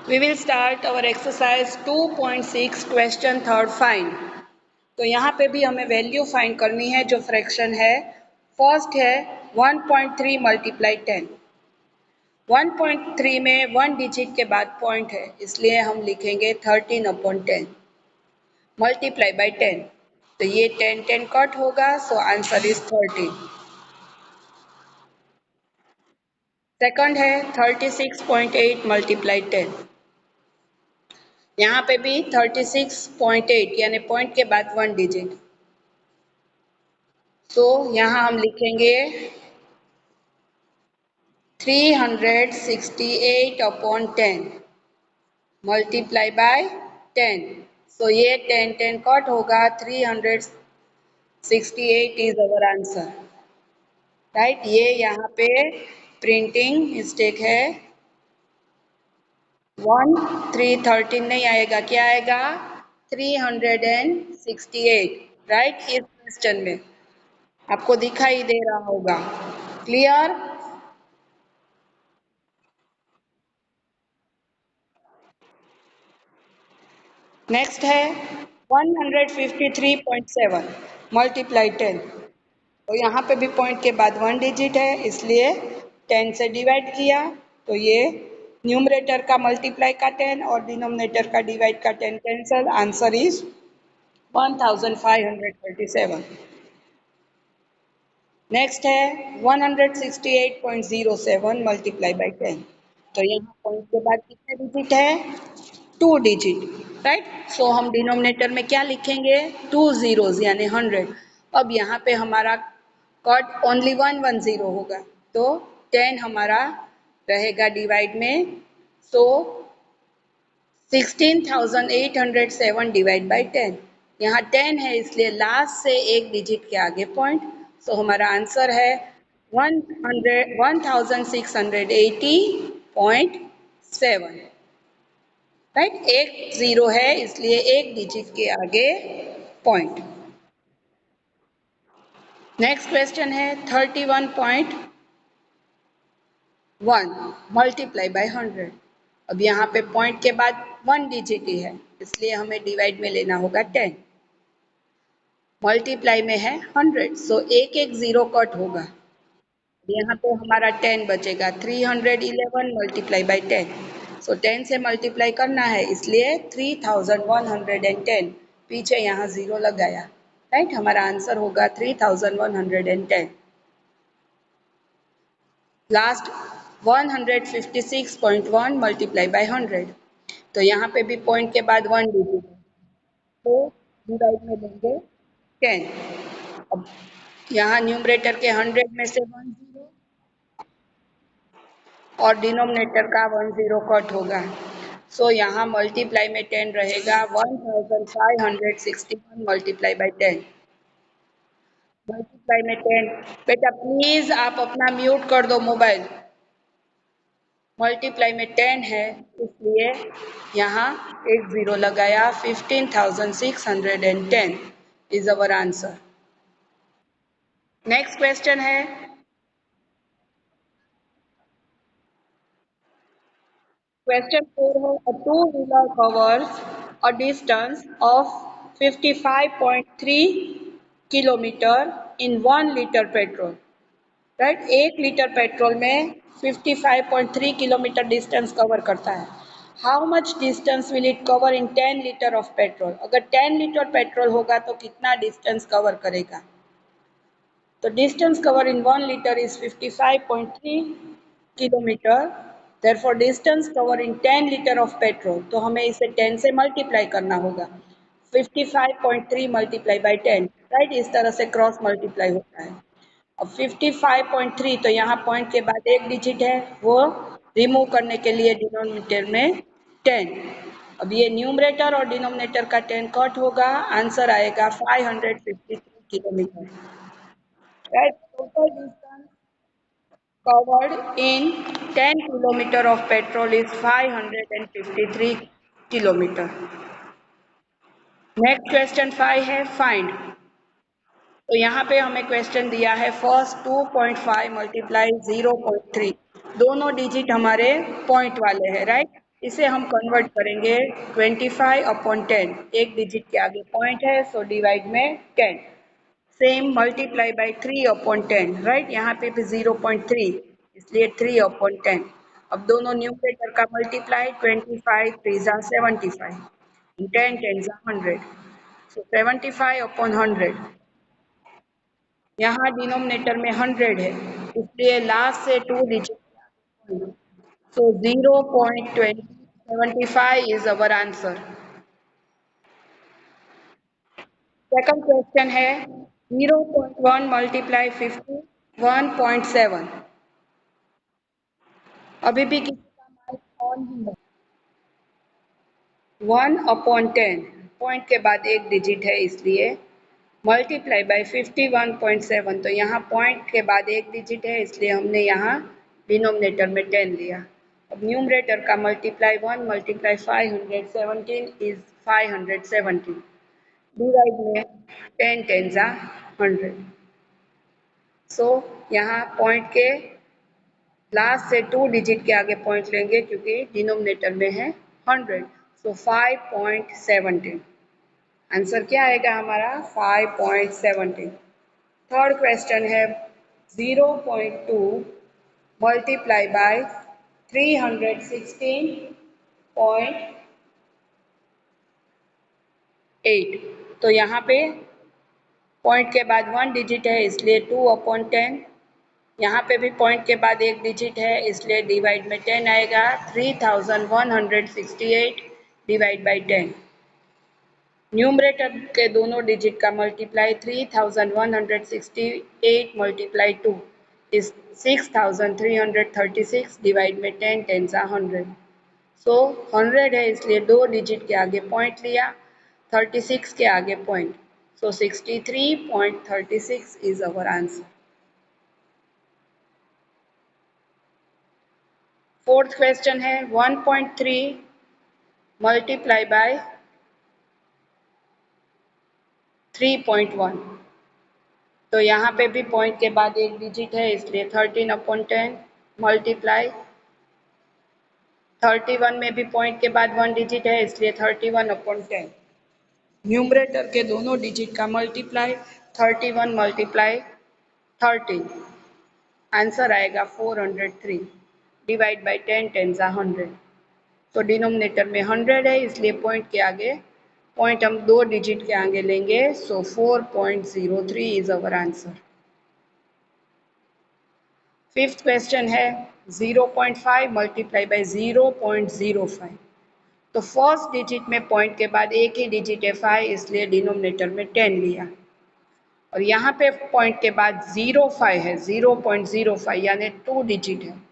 We will start our exercise 2.6 question third find. तो यहाँ पे भी हमें वैल्यू फाइंड करनी है जो फ्रैक्शन है। फर्स्ट है 1.3 मल्टीप्लाई 10। 1.3 में 1 डिजिट के बाद पॉइंट है, इसलिए हम लिखेंगे 13/10 मल्टीप्लाई बाई 10। तो ये 10 कट होगा, सो आंसर इज 13। सेकंड है 36.8 मल्टीप्लाई 10। यहाँ पे भी 36.8 यानी पॉइंट के बाद 1 डिजिट। तो यहाँ हम लिखेंगे 368/10 मल्टीप्लाई बाय 10। सो ये 10 कट होगा, 368 इज अवर आंसर, राइट। ये यहाँ पे प्रिंटिंग मिस्टेक है, 1313 नहीं आएगा, क्या आएगा 368, राइट। इस क्वेश्चन में आपको दिखाई दे रहा होगा, क्लियर। नेक्स्ट है 153.7 मल्टीप्लाई 10। तो यहाँ पे भी पॉइंट के बाद 1 डिजिट है, इसलिए 10 से डिवाइड किया, तो ये न्यूमरेटर का मल्टीप्लाई का 10 और डिनोमिनेटर का डिवाइड का 10 कैंसल, आंसर इज 1537। नेक्स्ट है 168.07 मल्टीप्लाई बाई 10। तो यहाँ पॉइंट के बाद कितने डिजिट है, 2 डिजिट, राइट। सो हम डिनोमिनेटर में क्या लिखेंगे, 2 zeros यानी 100। अब यहाँ पे हमारा कट ओनली 110 होगा, तो 10 हमारा रहेगा डिवाइड में। सो 16,807 डिवाइड बाई 10। यहाँ 10 है, इसलिए लास्ट से एक डिजिट के आगे पॉइंट। सो हमारा आंसर है 1680.7, राइट। एक जीरो है, इसलिए एक डिजिट के आगे पॉइंट। नेक्स्ट क्वेश्चन है 31.1 मल्टीप्लाई बाय 100। अब यहाँ पे पॉइंट के बाद 1 डिजिट ही है, इसलिए हमें डिवाइड में लेना होगा 10, मल्टीप्लाई में है 100, सो एक एक जीरो कट होगा। यहाँ पे हमारा 10 बचेगा, 311 मल्टीप्लाई बाई 10। सो 10 से मल्टीप्लाई करना है, इसलिए 3110, पीछे यहाँ जीरो लगाया, राइट। हमारा आंसर होगा 3110। Last 156.1 multiply by 100। तो यहाँ पे भी पॉइंट के बाद 1 डिजिट है, तो डिवाइड में देंगे 10। अब यहाँ न्यूमरेटर के 100 में से 1 जीरो और डिनोमिनेटर का 1 जीरो कट होगा। सो यहाँ मल्टीप्लाई में 10 रहेगा, 1561 मल्टीप्लाई बाई 10। मल्टीप्लाई में 10, बेटा प्लीज आप अपना म्यूट कर दो मोबाइल। मल्टीप्लाई में 10 है, इसलिए यहाँ एक जीरो लगाया, 15,610 is our answer. Next question है Question 4 है a two-wheeler covers a distance of 55.3 kilometre in 1 liter petrol, right. 1 litre petrol में 55.3 किलोमीटर डिस्टेंस कवर करता है। How much distance will it cover in 10 litre of petrol. अगर 10 litre petrol होगा तो कितना distance cover करेगा। तो distance cover in 1 liter is 55.3 kilometre, therefore distance cover in 10 liter of petrol, तो हमें इसे 10 से मल्टीप्लाई करना होगा, 55.3 मल्टीप्लाई बाई 10, राइट। इस तरह से क्रॉस मल्टीप्लाई होता है। अब 55.3, तो यहाँ पॉइंट के बाद एक डिजिट है, वो रिमूव करने के लिए डिनोमिनेटर में 10। अब ये न्यूमरेटर और डिनोमिनेटर का 10 कट होगा, आंसर आएगा 553 kilometre, right. Total distance covered in 10 kilometer of petrol is 553 kilometer. Next question 5 है फाइंड। तो यहाँ पे हमें क्वेश्चन दिया है फर्स्ट 2.5 मल्टीप्लाई 0.3, दोनों डिजिट हमारे पॉइंट वाले हैं, राइट। इसे हम कन्वर्ट करेंगे 25/10, एक डिजिट के आगे पॉइंट है सो डिवाइड में 10, सेम मल्टीप्लाई बाय 3/10, राइट, यहाँ पे भी 0.3 इसलिए 3/10। अब दोनों न्यूमरेटर का मल्टीप्लाई 25 3 जा 75 10 10 जा 100, सो 75/100। यहाँ डिनोमिनेटर में 100 है इसलिए लास्ट से 2 digit, so 0.2075 is our answer. Second question है 0.1 मल्टीप्लाई 50 1.7। अभी भी किसी का माइक ऑन ही है। 1/10 पॉइंट के बाद एक डिजिट है इसलिए मल्टीप्लाई बाय 51.7, तो यहाँ पॉइंट के बाद एक डिजिट है इसलिए हमने यहाँ डिनोमिनेटर में 10 लिया। अब न्यूमरेटर का मल्टीप्लाई 1 मल्टीप्लाई 517 इज 517, डिवाइड में 10 10 जा 100, सो यहाँ पॉइंट के लास्ट से 2 डिजिट के आगे पॉइंट लेंगे क्योंकि डिनोमिनेटर में है 100, सो 5.17। आंसर क्या आएगा हमारा 5.17। थर्ड क्वेश्चन है 0.2 मल्टीप्लाई बाय 316.8, तो यहाँ पे पॉइंट के बाद 1 डिजिट है इसलिए 2/10, यहाँ पे भी पॉइंट के बाद एक डिजिट है इसलिए डिवाइड में 10 आएगा, 3168 डिवाइड बाई 10। न्यूमरेटर के दोनों डिजिट का मल्टीप्लाई 3168 मल्टीप्लाई 2 इज 6336 डिवाइड में 10 10 सा 100, सो 100 है इसलिए दो डिजिट के आगे पॉइंट लिया, 36 के आगे point, so 63.36 is our answer. Fourth question है 1.3 मल्टीप्लाई बाय 3.1, तो यहाँ पे भी पॉइंट के बाद एक डिजिट है इसलिए 13/10 मल्टीप्लाई 31 में भी पॉइंट के बाद 1 डिजिट है इसलिए 31/10। न्यूमरेटर के दोनों डिजिट का मल्टीप्लाई 31 मल्टीप्लाई 13, आंसर आएगा 403 डिवाइड बाई 10 10 जा 100, तो डिनोमिनेटर में 100 है इसलिए पॉइंट के आगे पॉइंट हम दो डिजिट के आगे लेंगे, सो 4.03 is our answer. Fifth question है 0.5 मल्टीप्लाई बाई 0.05, तो फर्स्ट डिजिट में पॉइंट के बाद एक ही डिजिट है 5 इसलिए डिनोमिनेटर में 10 लिया, और यहाँ पे पॉइंट के बाद 05 है 0.05 यानी 2 डिजिट है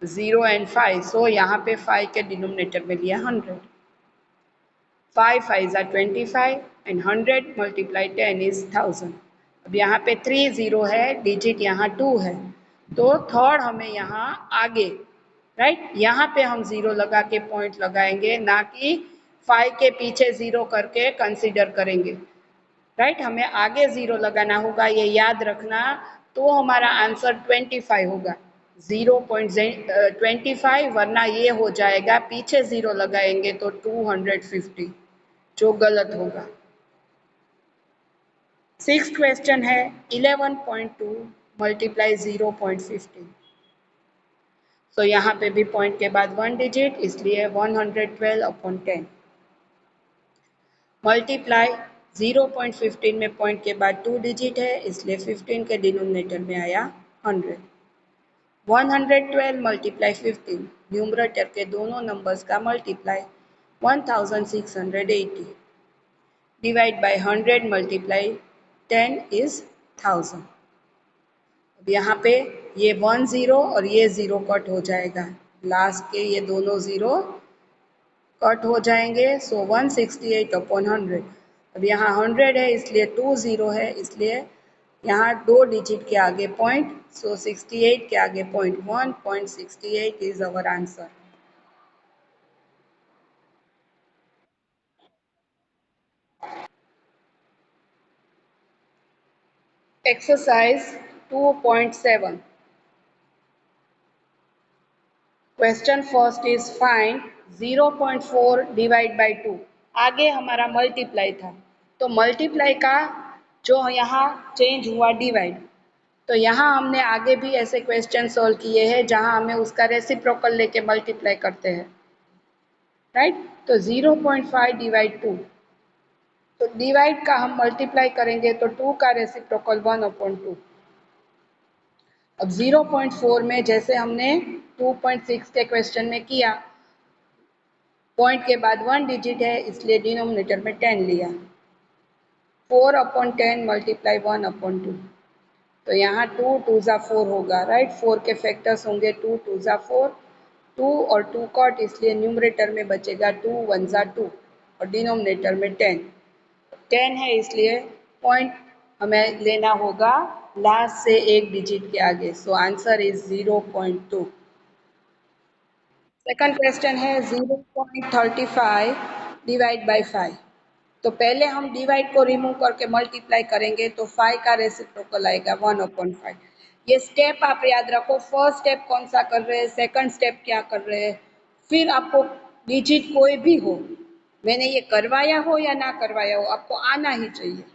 0 एंड 5, सो यहाँ पे 5 के डिनोमिनेटर में लिया 100, 5 5 जा 25 एंड 100 मल्टीप्लाई 10 इज 1000। अब यहाँ पे 3 0 है, डिजिट यहाँ 2 है, तो थर्ड हमें यहाँ आगे, राइट, यहाँ पे हम 0 लगा के पॉइंट लगाएंगे, ना कि 5 के पीछे 0 करके कंसीडर करेंगे, राइट, हमें आगे 0 लगाना होगा, ये याद रखना, तो हमारा आंसर 25 होगा, 0.25, वरना ये हो जाएगा पीछे 0 लगाएंगे तो 250, जो गलत होगा। सिक्स क्वेश्चन है 11.2 मल्टीप्लाई 0.15, तो यहाँ पे भी पॉइंट के बाद 1 डिजिट इसलिए 112/10 मल्टीप्लाई 0.15 में पॉइंट के बाद 2 डिजिट है इसलिए 15 के डिनोमिनेटर में आया 100, 112 मल्टीप्लाई 15 न्यूमरेटर के दोनों नंबर्स का multiply 1680 divide by 100 multiply 10 is 1000। अब यहाँ पे ये 1 0 और ये 0 कट हो जाएगा, लास्ट के ये दोनों 0 कट हो जाएंगे, सो 168/100। अब यहाँ 100 है इसलिए 2 0 है इसलिए यहाँ दो डिजिट के आगे पॉइंट, सो 68 के आगे point, 1.68 is our answer. Exercise 2.7, question first is find 0.4 divide by 2। आगे हमारा मल्टीप्लाई था, तो मल्टीप्लाई का जो यहाँ चेंज हुआ डिवाइड, तो यहाँ हमने आगे भी ऐसे क्वेश्चन सॉल्व किए हैं जहाँ हमें उसका रेसिप्रोकल लेके मल्टीप्लाई करते हैं, राइट। तो 0.5 डिवाइड 2, तो डिवाइड का हम मल्टीप्लाई करेंगे तो 2 का रेसिप्रोकल 1/2। अब 0.4 में जैसे हमने 2.6 के क्वेश्चन में किया, पॉइंट के बाद 1 डिजिट है इसलिए डिनोमिनेटर में 10 लिया। 4/10 मल्टीप्लाई 1/2, तो यहाँ 2 2 ज़ा 4 होगा, राइट। 4 के फैक्टर्स होंगे 2 2 ज़ा 4, 2 और 2 कॉट, इसलिए न्यूमरेटर में बचेगा 2 1 ज़ा 2 और डिनोमिनेटर में 10। 10 है इसलिए पॉइंट हमें लेना होगा लास्ट से एक डिजिट के आगे, so answer is 0.2। Second question है 0.35 डिवाइड बाई 5। तो पहले हम डिवाइड को रिमूव करके मल्टीप्लाई करेंगे तो 5 का रेसिप्रोकल आएगा 1/5। ये स्टेप आप याद रखो, फर्स्ट स्टेप कौन सा कर रहे हैं, सेकंड स्टेप क्या कर रहे हैं, फिर आपको डिजिट कोई भी हो, मैंने ये करवाया हो या ना करवाया हो, आपको आना ही चाहिए।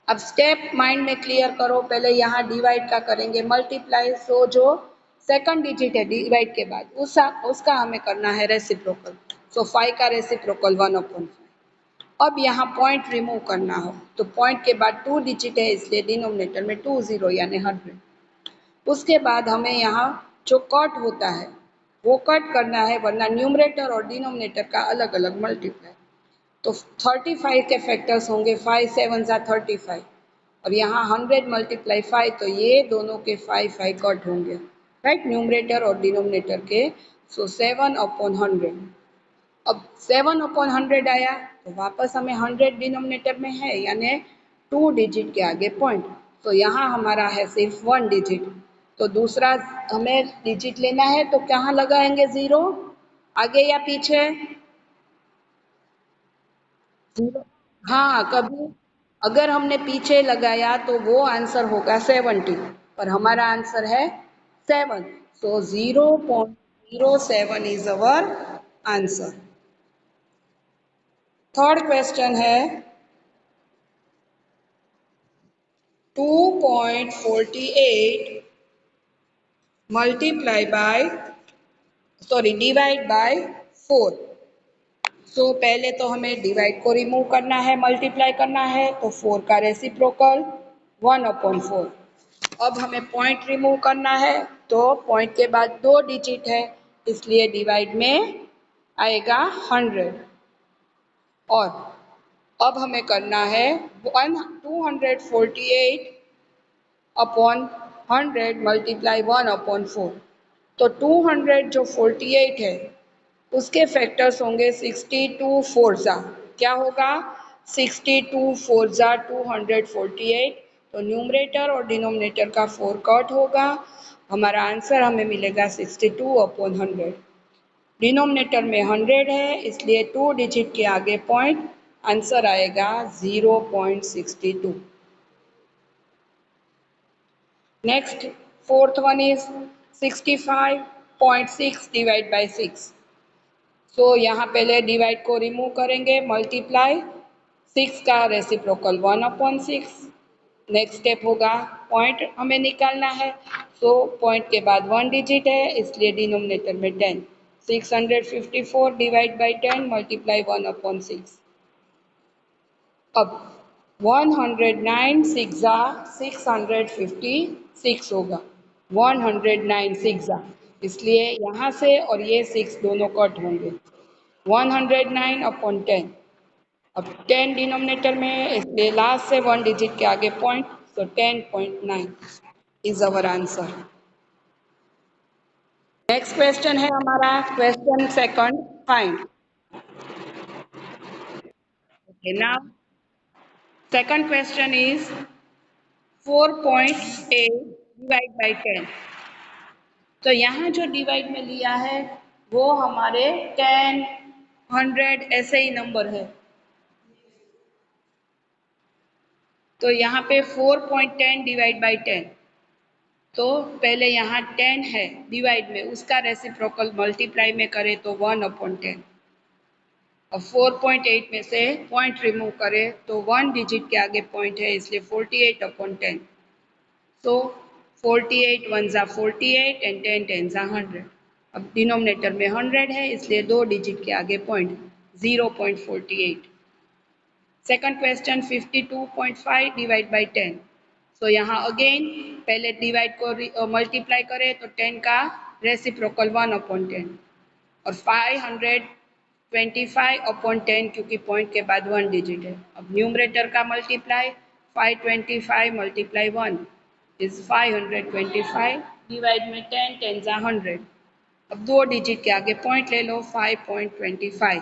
अब स्टेप माइंड में क्लियर करो, पहले यहाँ डिवाइड का करेंगे मल्टीप्लाई, सो जो सेकंड डिजिट है डिवाइड के बाद उसका हमें करना है रेसिप्रोकल, सो 5 का रेसिप्रोकल 1/5। अब यहाँ पॉइंट रिमूव करना हो तो पॉइंट के बाद 2 डिजिट है इसलिए डिनोमिनेटर में 2 0 यानी 100। उसके बाद हमें यहाँ जो कट होता है वो कट करना है, वरना न्यूमरेटर और डिनोमिनेटर का अलग अलग मल्टीप्लाई। तो 35 के फैक्टर्स होंगे 5 7 ज़ा 35 और यहाँ 100 मल्टीप्लाई 5, तो ये दोनों के 5 कट होंगे, राइट, न्यूमरेटर और डिनोमिनेटर के। सो 7/100। अब 7/100 आया तो वापस हमें 100 डिनोमिनेटर में है यानी 2 डिजिट के आगे पॉइंट, तो यहाँ हमारा है सिर्फ 1 डिजिट, तो दूसरा हमें डिजिट लेना है तो कहाँ लगाएंगे 0, आगे या पीछे, 0। हाँ, कभी अगर हमने पीछे लगाया तो वो आंसर होगा 70, पर हमारा आंसर है 7, सो 0.07 is our answer. Third question है 2.48 मल्टीप्लाई बाय डिवाइड बाय 4। सो पहले तो हमें डिवाइड को रिमूव करना है, मल्टीप्लाई करना है, तो 4 का रेसिप्रोकल 1/4। अब हमें पॉइंट रिमूव करना है, तो पॉइंट के बाद 2 डिजिट है इसलिए डिवाइड में आएगा 100। और अब हमें करना है 248 अपॉन 100 मल्टीप्लाई 1/4। तो 200 जो 48 है उसके फैक्टर्स होंगे 62 4 ज़ा, क्या होगा 62 4 ज़ा 248, तो न्यूमरेटर और डिनोमिनेटर का 4 कट होगा, हमारा आंसर हमें मिलेगा 62/100। डिनोमिनेटर में 100 है इसलिए 2 डिजिट के आगे पॉइंट, आंसर आएगा 0.62। Next fourth one is 65.6 divide by 6। सो यहाँ पहले डिवाइड को रिमूव करेंगे, मल्टीप्लाई 6 का रेसिप्रोकल 1/6। नेक्स्ट स्टेप होगा पॉइंट हमें निकालना है, सो पॉइंट के बाद 1 डिजिट है इसलिए डिनोमिनेटर में 10, 654 डिवाइड बाई 10 मल्टीप्लाई 1/6। अब 109 6 ज़ा 656 होगा, 109 6 ज़ा, इसलिए यहाँ से और ये 6 दोनों कट होंगे, 109/10। अब 10 डिनोमिनेटर में है इसलिए लास्ट से 1 डिजिट के आगे पॉइंट, तो 10.9 is our answer. Next question है हमारा question second, find. Okay, now second question is 4.8 divide by 10। तो यहाँ जो डिवाइड में लिया है वो हमारे 10 100 ऐसे ही नंबर है, तो यहाँ पे 4.10 डिवाइड बाई 10, तो पहले यहाँ 10 है डिवाइड में, उसका रेसिप्रोकल मल्टीप्लाई में करें तो 1/10। अब 4.8 में से पॉइंट रिमूव करें तो 1 डिजिट के आगे पॉइंट है, इसलिए 48/10। सो 48 1 ज़ा 48 एंड 10 10 ज़ा 100। अब डिनोमिनेटर में 100 है, इसलिए 2 डिजिट के आगे point 0.48। Second question 52.5 divide by 10। सो यहाँ अगेन पहले डिवाइड को मल्टीप्लाई करें तो 10 का रेसिप्रोकल 1/10 और 525/10 क्योंकि पॉइंट के बाद 1 डिजिट है। अब न्यूमरेटर का मल्टीप्लाई 525 मल्टीप्लाई 1 इज 525 डिवाइड में 10 10 ज़ा 100। अब 2 डिजिट के आगे पॉइंट ले लो 5.25।